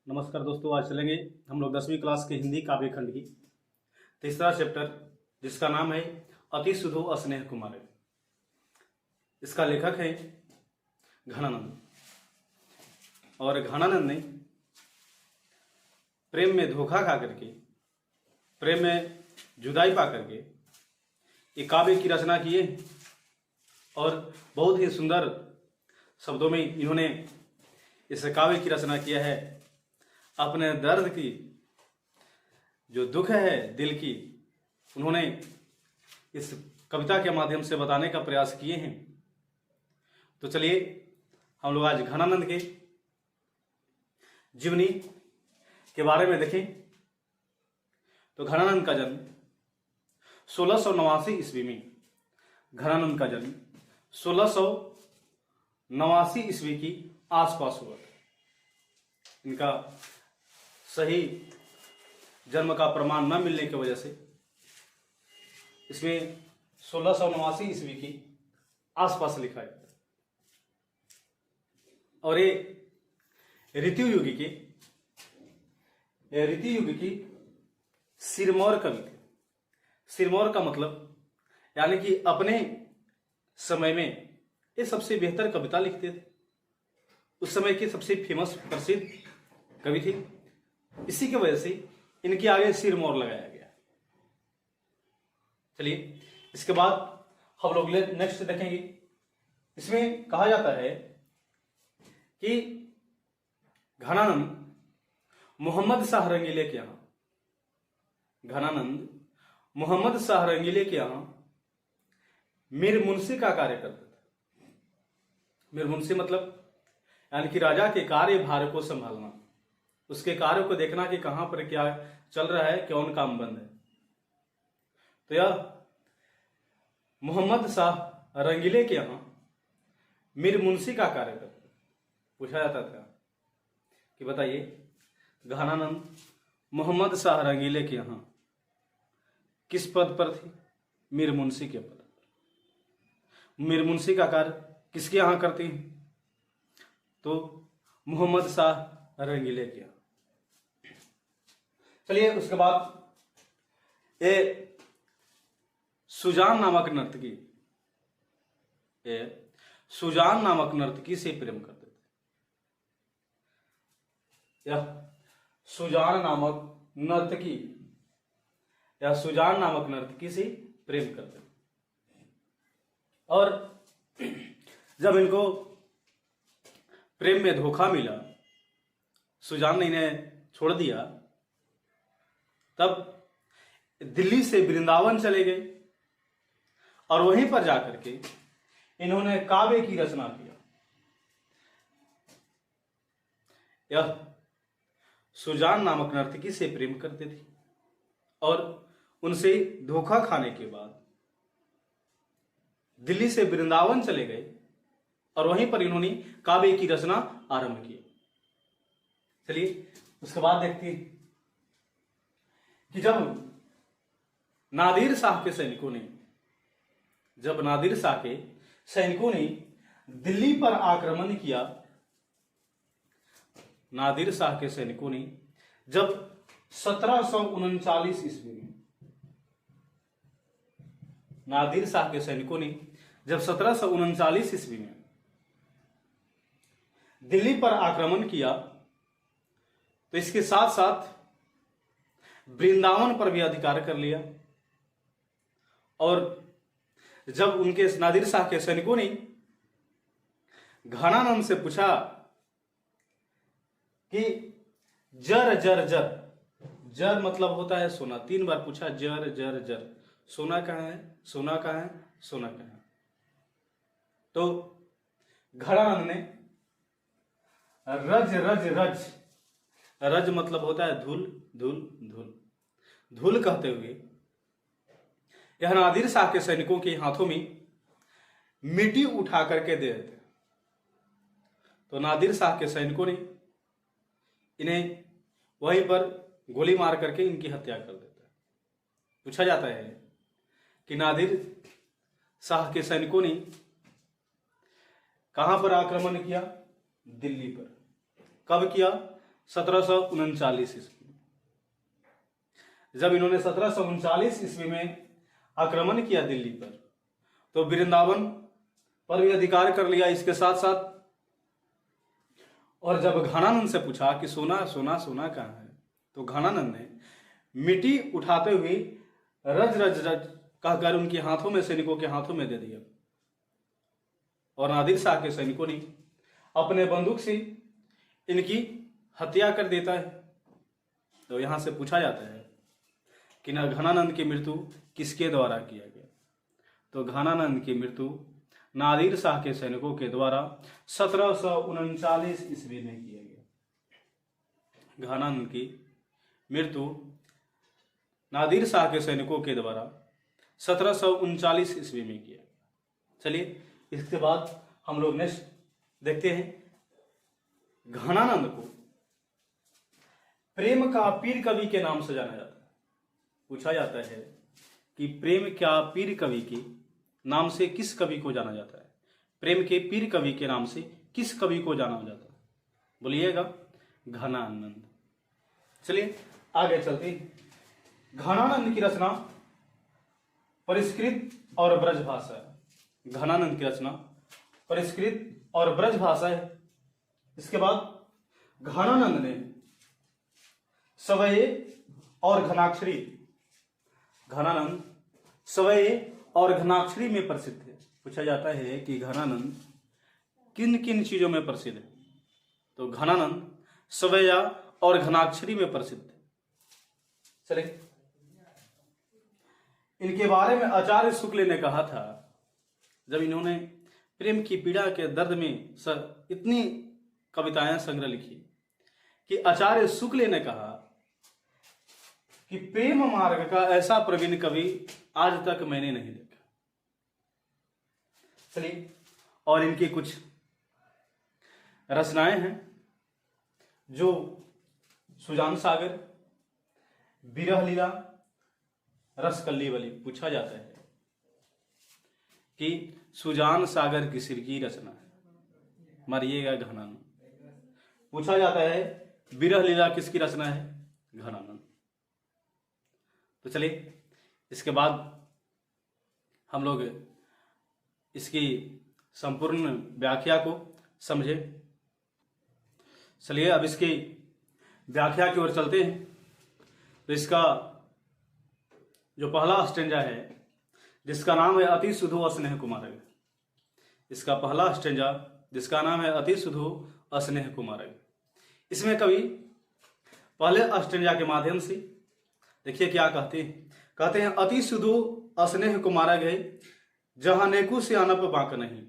नमस्कार दोस्तों, आज चलेंगे हम लोग 10वीं क्लास के हिंदी काव्य खंड की तीसरा चैप्टर, जिसका नाम है अति सुधो स्नेह कुमार। इसका लेखक है घनानंद। और घनानंद ने प्रेम में धोखा खा करके, प्रेम में जुदाई पा करके एक काव्य की रचना की है और बहुत ही सुंदर शब्दों में इन्होंने इस काव्य की रचना किया है। अपने दर्द की जो दुख है दिल की, उन्होंने इस कविता के माध्यम से बताने का प्रयास किए हैं। तो चलिए हम लोग आज घनानंद के जीवनी के बारे में देखें। तो घनानंद का जन्म 1689 ईस्वी में, घनानंद का जन्म 1689 ईस्वी की आसपास हुआ। इनका सही जन्म का प्रमाण न मिलने की वजह से इसमें 1689 ईस्वी की आसपास लिखा है। और ये ऋतु युग की सिरमौर कवि थे। सिरमौर का मतलब यानी कि अपने समय में ये सबसे बेहतर कविता लिखते थे। उस समय के सबसे फेमस प्रसिद्ध कवि थे। इसी की वजह से इनके आगे सिरमौर लगाया गया। चलिए इसके बाद हम लोग नेक्स्ट देखेंगे। इसमें कहा जाता है कि घनानंद मोहम्मद शाह रंगीले के यहाँ, घनानंद मोहम्मद शाह रंगीले के यहाँ मीर मुंशी का कार्य करता था। मीर मुंशी मतलब यानी कि राजा के कार्यभार को संभालना, उसके कार्य को देखना कि कहां पर क्या चल रहा है, कौन काम बंद है। तो यह मोहम्मद शाह रंगीले के यहां मीर मुंशी का कार्य करता। पूछा जाता था कि बताइए, घनानंद मोहम्मद शाह रंगीले के यहां किस पद पर थे? मीर मुंशी के पद पर। मीर मुंशी का कार्य किसके यहां करते हैं? तो मोहम्मद शाह रंगीले के यहां। चलिए उसके बाद ये सुजान नामक नर्तकी से प्रेम करते थे। यह सुजान नामक नर्तकी से प्रेम करते थे। और जब इनको प्रेम में धोखा मिला, सुजान ने इन्हें छोड़ दिया, तब दिल्ली से वृंदावन चले गए और वहीं पर जाकर के इन्होंने काव्य की रचना किया। यह सुजान नामक नर्तकी से प्रेम करते थे और उनसे धोखा खाने के बाद दिल्ली से वृंदावन चले गए और वहीं पर इन्होंने काव्य की रचना आरंभ की। चलिए उसके बाद देखते हैं कि जब नादिर शाह के सैनिकों ने दिल्ली पर आक्रमण किया, नादिर शाह के सैनिकों ने जब 1739 ईस्वी में, नादिर शाह के सैनिकों ने जब 1739 ईस्वी में दिल्ली पर आक्रमण किया, तो इसके साथ साथ वृंदावन पर भी अधिकार कर लिया। और जब उनके नादिर शाह के सैनिकों ने घनानंद से पूछा कि जर जर जर, जर मतलब होता है सोना, 3 बार पूछा जर जर जर, सोना कहाँ है, सोना कहाँ है, सोना कहाँ है। तो घनानंद ने रज रज रज, रज मतलब होता है धूल, धूल धूल, धूल कहते हुए यह नादिर शाह के सैनिकों के हाथों में मिट्टी उठा करके दे देते। तो नादिर शाह के सैनिकों ने इन्हें वहीं पर गोली मार करके इनकी हत्या कर देता है। पूछा जाता है कि नादिर शाह के सैनिकों ने कहां पर आक्रमण किया? दिल्ली पर। कब किया? 1739 ईस्वी। जब इन्होंने 1739 ईस्वी में आक्रमण किया दिल्ली पर, तो वृंदावन पर भी अधिकार कर लिया इसके साथ साथ। और जब घनानंद से पूछा कि सोना सोना सोना कहाँ है, तो घनानंद ने मिट्टी उठाते हुए रज रज रज कहकर उनके हाथों में, सैनिकों के हाथों में दे दिया। और नादिर शाह के सैनिकों ने अपने बंदूक से इनकी हत्या कर देता है। तो यहां से पूछा जाता है कि घनानंद की मृत्यु किसके द्वारा किया गया, तो घनानंद की मृत्यु नादिर शाह के सैनिकों के द्वारा 1739 ईस्वी में किया गया। घनानंद की मृत्यु नादिर शाह के सैनिकों के द्वारा 1739 ईस्वी में किया गया। चलिए इसके बाद हम लोग नेक्स्ट देखते हैं, घनानंद को प्रेम का पीर कवि के नाम से जाना जाता है। पूछा जाता है कि प्रेम क्या पीर कवि के नाम से किस कवि को जाना जाता है, प्रेम के पीर कवि के नाम से किस कवि को जाना जाता है, बोलिएगा घनानंद। चलिए आगे चलते हैं। घनानंद की रचना परिष्कृत और ब्रज भाषा है। घनानंद की रचना परिष्कृत और ब्रज भाषा है। इसके बाद घनानंद ने सवये और घनाक्षरी, घनानंद सवये और घनाक्षरी में प्रसिद्ध है। पूछा जाता है कि घनानंद किन किन चीजों में प्रसिद्ध है, तो घनानंद सवैया और घनाक्षरी में प्रसिद्ध है। चले इनके बारे में आचार्य शुक्ल ने कहा था, जब इन्होंने प्रेम की पीड़ा के दर्द में इतनी कविताएं संग्रह लिखी कि आचार्य शुक्ल ने कहा कि प्रेम मार्ग का ऐसा प्रवीण कवि आज तक मैंने नहीं देखा। चलिए और इनकी कुछ रचनाएं हैं जो सुजान सागर, विरह लीला, रसकल्लीवली। पूछा जाता है कि सुजान सागर किसर की रचना है, मारिएगा घनानंद। पूछा जाता है विरह लीला किसकी रचना है, घनानंद। तो चलिए इसके बाद हम लोग इसकी संपूर्ण व्याख्या को समझे। चलिए अब इसकी व्याख्या की ओर चलते हैं। तो इसका जो पहला स्टेंजा है, जिसका नाम है अति सुधो स्नेह कुमारग, इसका पहला स्टेंजा जिसका नाम है अति सुधो स्नेह कुमारग, इसमें कवि पहले स्टेंजा के माध्यम से देखिए क्या कहते हैं। कहते हैं अति सुधो स्नेह कुमारग है, जहां नेकू से अनप बाक नहीं।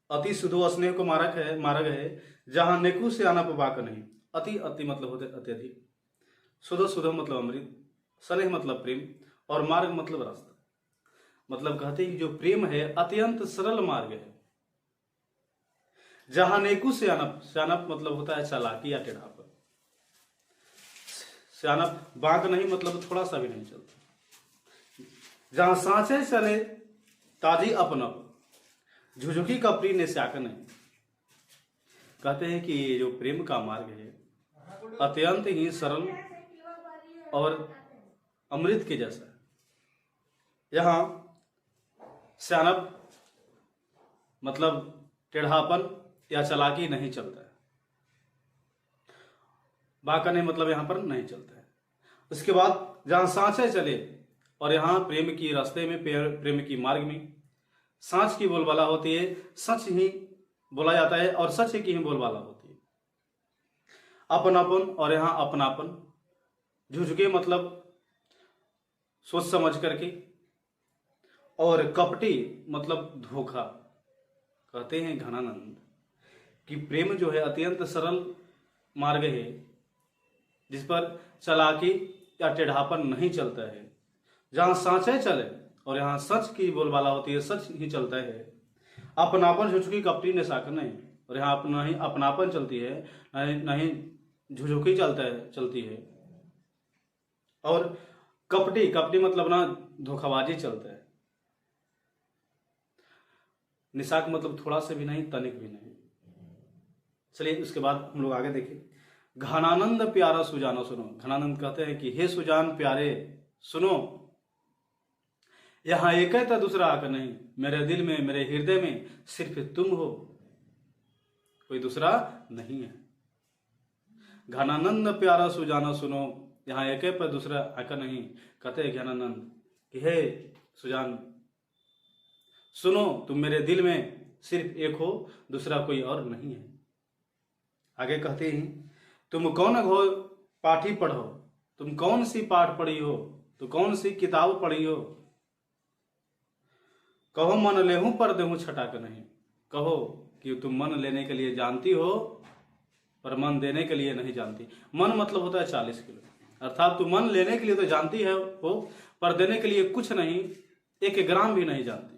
अति सुधो स्नेह को मार्ग है जहां नेकू से अनप बाक नहीं। अति अति मतलब होते अत्यधिक, सुधो सुधो मतलब अमृत, स्नेह मतलब प्रेम, और मार्ग मतलब रास्ता। मतलब कहते हैं कि जो प्रेम है अत्यंत सरल मार्ग है, जहां नेकू से अनप मतलब होता है चालाकी या टेढ़ापन। सियानप बांक नहीं मतलब थोड़ा सा भी नहीं चलता। जहां सांचे चले ताजी अपनप, झुझुकी कपड़ी ने स्याक नहीं। कहते हैं कि ये जो प्रेम का मार्ग है अत्यंत ही सरल और अमृत के जैसा है। यहां सियानप मतलब टेढ़ापन या चालाकी नहीं चलता है, बाका नहीं मतलब यहां पर नहीं चलता है। उसके बाद जहां सांचे चले, और यहां प्रेम की रास्ते में, प्रेम की मार्ग में सांच की बोलबाला होती है, सच ही बोला जाता है और सच की ही बोलबाला होती है। अपनापन, और यहां अपनापन, झुझुके मतलब सोच समझ करके, और कपटी मतलब धोखा। कहते हैं घनानंद कि प्रेम जो है अत्यंत सरल मार्ग है जिस पर चालाकी या टेढ़ापन नहीं चलता है। जहां सांचे चले और यहाँ सच की बोलबाला होती है, सच ही चलता है। अपनापन झुझुकी कपटी ने साकर नहीं, और यहाँ अपना ही अपनापन चलती है, नहीं झुझुकी चलती है। और कपटी मतलब ना धोखाबाजी चलता है। निशाक मतलब थोड़ा सा भी नहीं, तनिक भी नहीं। चलिए उसके बाद हम लोग आगे देखें। घनानंद प्यारा सुजानो सुनो। घनानंद कहते हैं कि हे सुजान प्यारे सुनो, यहां एक है तो दूसरा आकर नहीं, मेरे दिल में मेरे हृदय में सिर्फ तुम हो, कोई दूसरा नहीं है। घनानंद प्यारा सुजाना सुनो, यहाँ एक है पर दूसरा आकर नहीं। कहते हैं ज्ञानानंद कि हे सुजान सुनो, तुम मेरे दिल में सिर्फ एक हो, दूसरा कोई और नहीं है। आगे कहते हैं तुम कौन घो पाठी पढ़ो, तुम कौन सी पाठ पढ़ी हो, तो कौन सी किताब पढ़ी हो। कहो मन लेहूं पर देहूं छटा कर नहीं, कहो कि तुम मन लेने के लिए जानती हो पर मन देने के लिए नहीं जानती। मन मतलब होता है 40 किलो, अर्थात तुम मन लेने के लिए तो जानती है हो पर देने के लिए कुछ नहीं, 1 ग्राम भी नहीं जानती।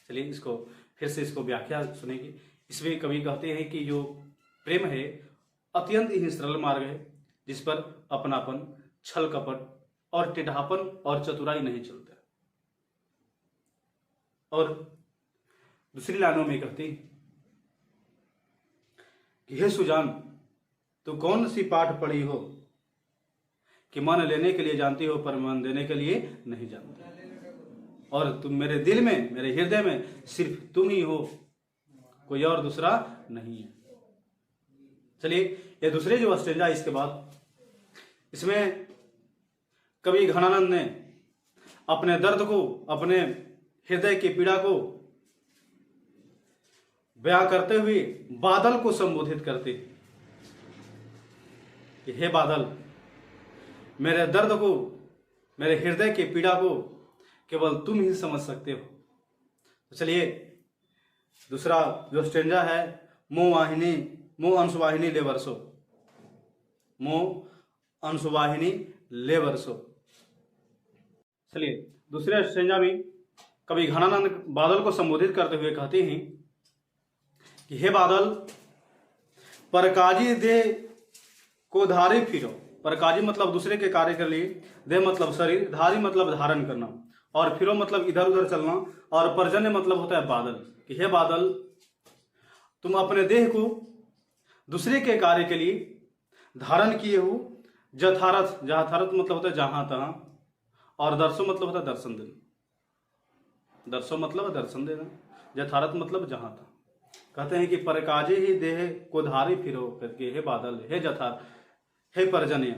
चलिए इसको फिर से इसको व्याख्या सुनेंगे। इसमें कवि कहते हैं कि जो प्रेम है अत्यंत ही सरल मार्ग है, जिस पर अपनापन, छल कपट और टिढ़ापन और चतुराई नहीं चलता। और दूसरी लाइनों में कहती कि हे सुजान तू कौन सी पाठ पढ़ी हो कि मन लेने के लिए जानती हो पर मन देने के लिए नहीं जानती, और तुम मेरे दिल में मेरे हृदय में सिर्फ तुम ही हो, कोई और दूसरा नहीं है। चलिए ये दूसरे जो स्टेंजा इसके बाद, इसमें कवि घनानंद ने अपने दर्द को, अपने हृदय की पीड़ा को बयां करते हुए बादल को संबोधित करते कि हे बादल, मेरे दर्द को, मेरे हृदय की पीड़ा को केवल तुम ही समझ सकते हो। तो चलिए दूसरा जो स्टेंजा है, मो अंशवाहिनी ले वर्षो, मो अंशवाहिनी ले वर्षो। चलिए दूसरे स्टेंजा में कवि घनानंद बादल को संबोधित करते हुए कहते हैं कि हे बादल, परकाजी दे को धारे फिरो। परकाजी मतलब दूसरे के कार्य के लिए, दे मतलब शरीर, धारी मतलब धारण करना, और फिरो मतलब इधर उधर चलना, और पर्जन्य मतलब होता है बादल। कि हे बादल, तुम अपने देह को दूसरे के कार्य के लिए धारण किए हो, जथारथ, जथारथ मतलब होता है जहां तहां, और दर्शो मतलब होता है दर्शन देना, दर्शो मतलब दर्शन देना, जथारथ मतलब जहां तहां। कहते हैं कि परकाजे ही देह को धारे फिरो करके, हे बादल, हे जथार, हे पर्जन्य,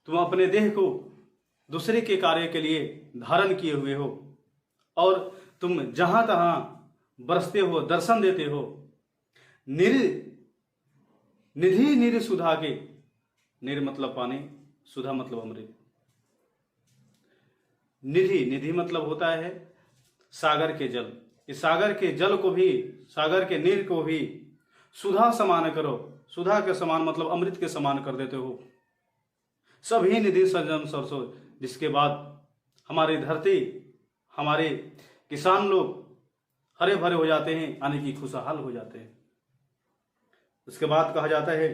तुम अपने देह को दूसरे के कार्य के लिए धारण किए हुए हो, और तुम जहां तहां बरसते हो, दर्शन देते हो। निधि निर सुधा के, निर मतलब पानी, सुधा मतलब अमृत। निधि, निधि मतलब होता है सागर के जल। इस सागर के जल को भी, सागर के नीर को भी सुधा समान करो, सुधा के समान मतलब अमृत के समान कर देते हो। सभी निधि सजन सरसों, जिसके बाद हमारी धरती, हमारे किसान लोग हरे भरे हो जाते हैं, यानी कि खुशहाल हो जाते हैं। उसके बाद कहा जाता है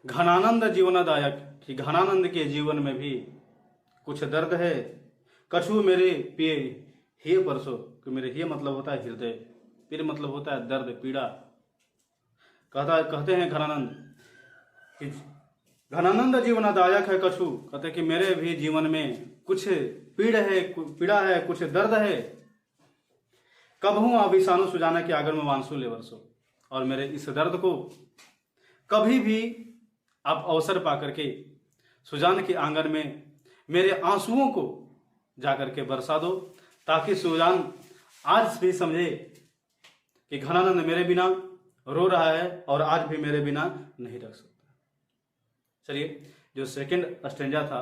घनानंद जीवनदायक, कि घनानंद के जीवन में भी कुछ दर्द है। कछु मेरे पिए हे परसो, कि मेरे हे मतलब होता है हृदय, पीर मतलब होता है दर्द, पीड़ा। कहते हैं घनानंद कि घनानंद जीवनदायक है कछु, कहते हैं कि मेरे भी जीवन में कुछ पीड़ा है, कुछ दर्द है। कब हूं अभिशानु सुजाना के आगर में वांसु ले वर्षो, और मेरे इस दर्द को कभी भी आप अवसर पा करके सुजान के आंगन में मेरे आंसुओं को जाकर के बरसा दो, ताकि सुजान आज भी समझे कि घनानंद मेरे बिना रो रहा है और आज भी मेरे बिना नहीं रख सकता। चलिए जो सेकंड स्टेंजा था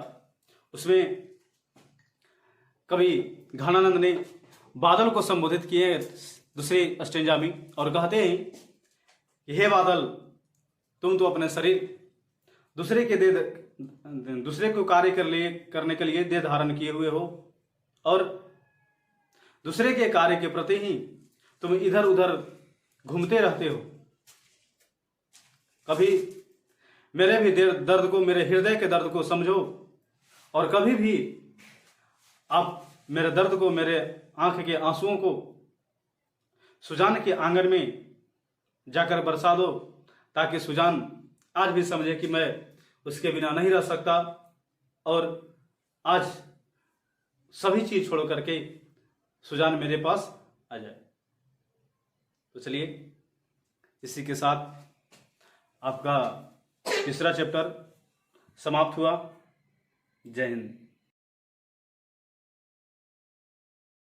उसमें कवि घनानंद ने बादल को संबोधित किए दूसरे स्टेंजा में, और कहते हैं कि हे बादल, तुम तो अपने शरीर दूसरे को कार्य करने के लिए देह धारण किए हुए हो, और दूसरे के कार्य के प्रति ही तुम इधर उधर घूमते रहते हो। कभी मेरे भी दर्द को, मेरे हृदय के दर्द को समझो, और कभी भी आप मेरे दर्द को, मेरे आंख के आंसुओं को सुजान के आंगन में जाकर बरसा दो, ताकि सुजान आज भी समझे कि मैं उसके बिना नहीं रह सकता और आज सभी चीज छोड़ करके सुजान मेरे पास आ जाए। तो चलिए, इसी के साथ आपका तीसरा चैप्टर समाप्त हुआ। जय हिंद।